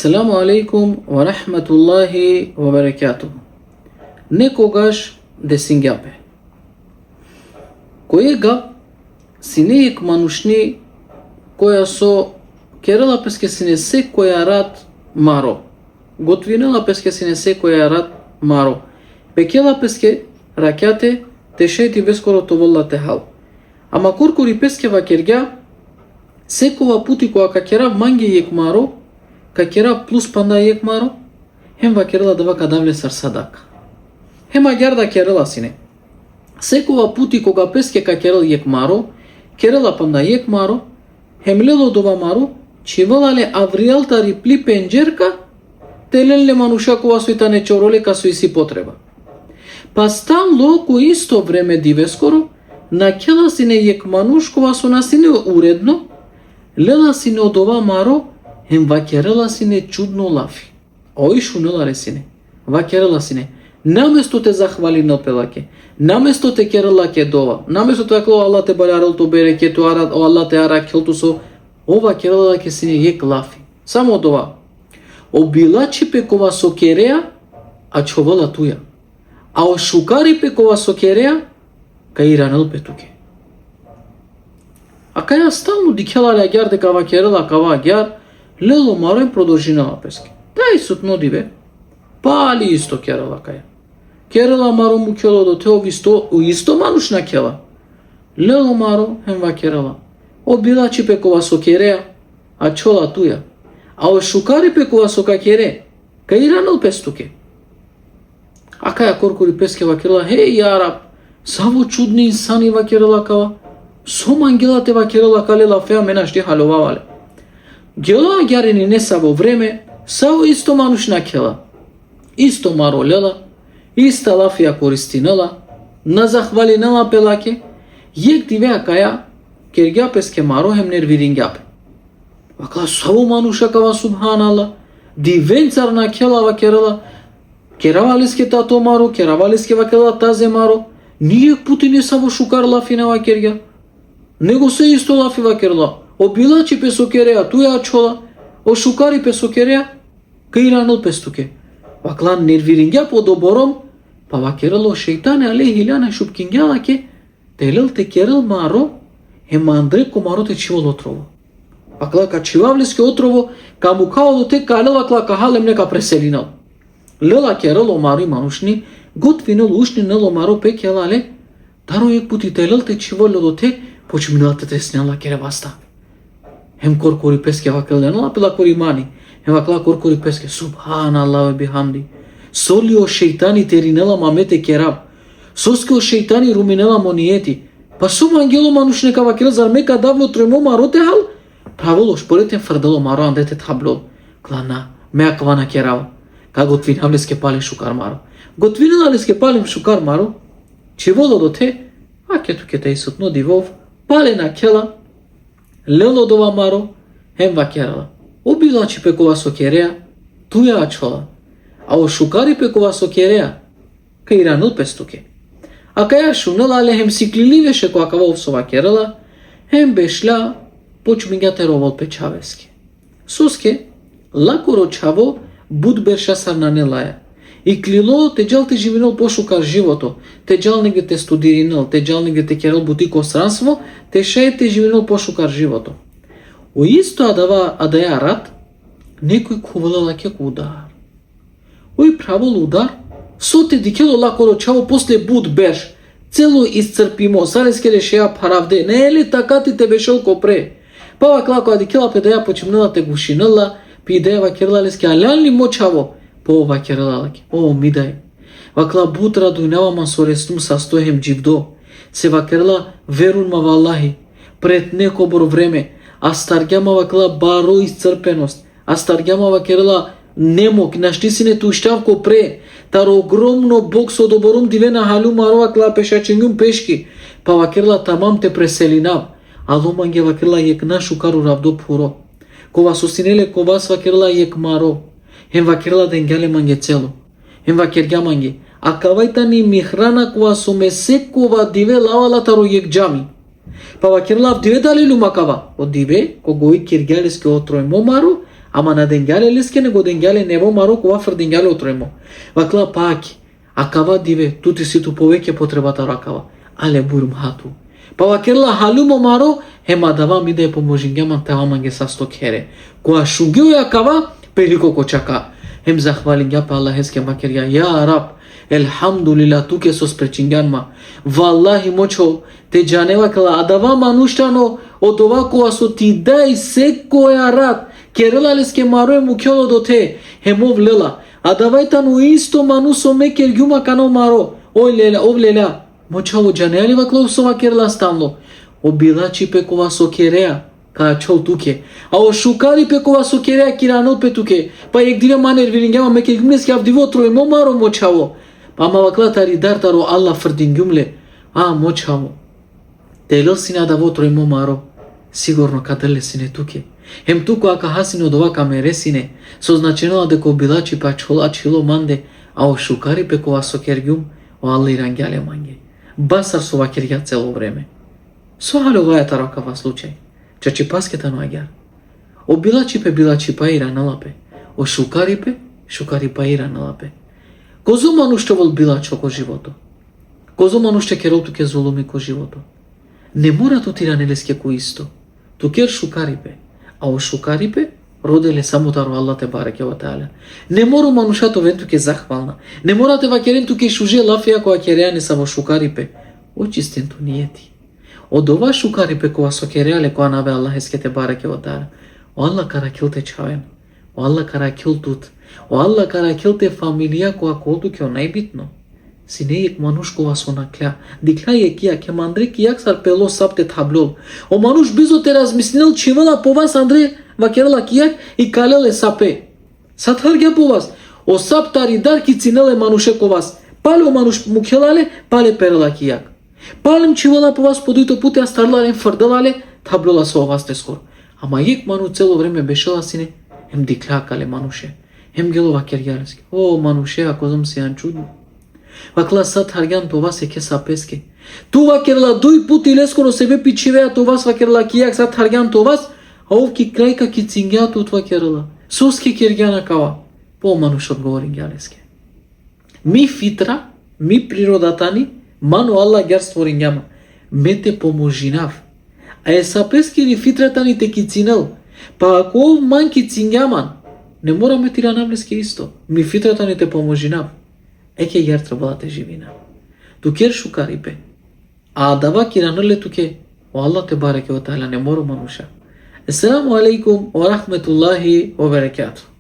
Селаму алейкум ва рахматуллахи ва баракату. Некогаш десингјапе. Којега синејек манушни која со керела песке синесе која рад маро. Готвинела песке синесе која рад маро. Пекела песке ракјате тешети бескоро товолла техал. Ама куркури песке ва кергја секова пути која какера манги јек маро, какера плюс панда јек маро, хем ва керела дава кадавле сарсадак. Хем агјарда керела сине. Секова пути кога песке какерел јек маро, керела панда јек маро, хем лело дова маро, чивалале авриалтари пли пенџерка, теленле мануша кова сојтане чороле ка сој си потреба. Па станло ко исто време дивескоро, на кела сине јек мануш кова со насине уредно, лела сине од ова маро, хем вакерела сине чудно лафи. Ој шунела ресине. Вакерела сине. Наместо те захвали на пелаке, наместо те керела ке дова, наместо те акло Аллах те баларел то береке то арат, о Аллах те аракел то со, ова керела ке сине јек лафи. Само дова. Обилачи пекова со кереа, а човала туја. А о шукари пекова со кереа, кај ранел петуке. А каја стално дикела лягјар дека вакерела кава агјар, лело марој продолжинала песке. Тај сутно диве. Пали исто керела каја. Керела маро му кело до тео исто манушна кела. Лело маро хем вакерела. Обилачи пекова со кереа, а чола туја. А о шукари пекова со какере, кај ранел пестуке. А каја коркури песке вакерела, хеј јараб, само чудни инсани вакерела кава. Со мангелате вакерела калела феа менашти халовавале. Гела агјарени не са во време, саво исто манушна кела. Исто маро лела, иста лафија користинела, на захвалинела пелаке, јек дивеа каја, кергја песке маро хем нервирингјапе. Вакла саво мануша кава субханалла, дивенцар на кела вакерела, керавалиске тато маро, керавалиске вакерела тазе маро, нијек пути не саво шукар лафина вакергја, него се исто лафи вакерела. Обилачи песо кереа, туја чола, о шукари песо кереа, кај ранел пестуке. Вакла нервирингја по добором, па вакерело шејтане алейхи ляна шупкингјала ке, телел те керел маро, ема Андре ко маро те чивал отрово. Вакла ка чивавлиске отрово, ка му као те калел вакла ка халем нека преселинал. Лела керело маро манушни, готвинел ушни нело маро пекелале, таро јек пути телел те чивале до те, почминалте те сняла кереваста. Хем коркури песке вакеленала пила коримани. Хем вакла коркури песке субханаллах ве бихамди. Солио шејтани теринела мамете кераб. Соскео шејтани руминела мониети. Па сум ангело мануш нека вакел зар мека давло тремо мароте хал? Праволо шпоретен фрдело маро андете табло. Клана меа квана керава. Ка готвинавлеске палим шукар маро. Готвинелалеске палим шукар маро. Чиволо до те, а кето ке те сутно дивов, палена кела, лело дова маро, хем вакерала. Обилачи пекова со кереа, туја чола. А о шукари пекова со кереа, кај ранел пестуке. А каја шунела, але хем сикливеше која кавов со вакерала, хем бешля, почмињате ровол печавеске. Соске, лакоро чаво, буд берша сарнанелаја. И клило те джал те живинел пошукар живото, те джал неге те студиринел, те джал неге те керел бутико сранство, те шај те живинел пошукар живото. О исто адаја рад, некој кувалела кеко удар. Ој правол удар, со те дикело лакоро чаво после буд беш, цело исцрпимо, сареске решеја паравде, не е ли така ти те бешел копре? Па вакла која дикела педаја почимнела те гушинела, пидеја вакерла леске, алян ли мочаво? По вакерелалаке, о мидај. Вакла бутра дујнаваман со реснум састојем дживдо. Се вакерела верунма валлахи, пред неко бор време, а старгјама вакла баро исцрпеност, а старгјама вакерела немок, наштисине туштавко пре, тар огромно бог со доборум дивена халю маро вакла пешачењум пешки, па вакерела тамам те преселинав, а ломанге вакерела јекна шукару равдо пуро. Кова сосинеле ковас вакерела јек маро, хем вакерела денгјале манге цело, хем вакергја манге, а кавајтани михрана која со месекова диве лавала таро јек джами. Па вакерела диве дали лумакава, од диве, кого и киргјалеске отрој момаро, Ама на денгјале леске него денгјале нево марок вафр денгјале отремо. Вакла паки. Акава диве тути ситу повеќе потребата ракава. Але бурм хату. Па вакерла халумо маро хема дава миде поможингјаман таваманге састо кере. Коа шугио акава пелико кочака. Hem zahvalingja pa Allah eske makerja. Ya Rab, elhamdulillah tu ke sos prečinganma. Wallahi mocho te janeva kala adava manuštano od ovako aso ti daj seko ya Rab. Kerela leske maro mukyolo do te hemov lela. Adavai tanu isto manuso meker gyuma kano maro. Oj lela, ov lela. Mocho janeli vaklo sova kerela stanlo. O bila chipe kova so kerea. Ca ciol tuke. A o șucari pe cova socherea kiranot pe tuke. Pa ek dire maner viringama meke gumnes yav divotro mo maro mochavo. Pa ma vakla tari dar taro Allah frdingumle. A mochavo. Telo sina da votro mo maro. Sigurno kadele sine tuke. Hem tuko aka hasino dova kameresine. So značeno da ko bilači pa chola chilo mande. A o șucari pe cova sochergum o Allah irangjale mange. Basar so vakerja celo vreme. So halovaya tarakava slučaj. Čači pasketa no agar. O bilači pa ira na lape. O šukari pa ira na lape. Kozo manušte vol bilačo ko životo. Kozo manušte kerol tuke zulumi ko životo. Ne mora tu tiraneleske ko isto. Tu ker šukaripe. A o šukaripe rodele samo taro Allah te bareke wa ta'ala. Ne mora manuša to ven tuke zahvalna. Ne mora te vakeren tuke šuže lafija ko akereane samo šukaripe. Očisten tu nijeti. Od ova šukaripe kova sokereale koa nave Allah eske te bareke wa ta'ala. O Allah karakil te čaven. O Allah karakil tut. O Allah karakil te familija koa koldu keo najbitno. Sine ek manuš kova sona klea. Dikla je kia ke mandre kiak sar pelo sapte tablol. O manuš bizo te razmisnil čivela po vas Andre vakerala kiak I kalele sape. Sathargja po vas. O sap taridar ki cinele manuše ko vas. Pale o manuš mukhelale pale perela kiak. Palem čivela po vas podito pute a starlare frdalale tablola sa o vas te skor. Ama ek manu celo vreme bešela sine hem diklakale manuše. Hem gelo vakerjaleske. O manuše ako zom se an čudno. Vakla sad hargan to vas eke sapeske. Tu vakerla duj puti leskoro sebe pičivea to vas vakerla kijak sad hargan to vas. A ovki krajka ki cingja tut vakerla. Soske kergjana kava. Po manuš odgovorin gjaleske. Mi fitra, mi prirodatani, manu Allah gyar stvorinjama. Me te pomožinav. A je sapeski ni fitratani te kicinel. Pa ako ov man kicinjaman, ne mora me tiranavleske isto. Mi fitratani te pomožinav. Eke gyar trebala te živina. Tu ker šukaripe. A dava kiranele tuke. O Allah te bareke wa ta'ala ne mora manuša. Assalamu alaikum wa rahmetullahi wa barakatuh.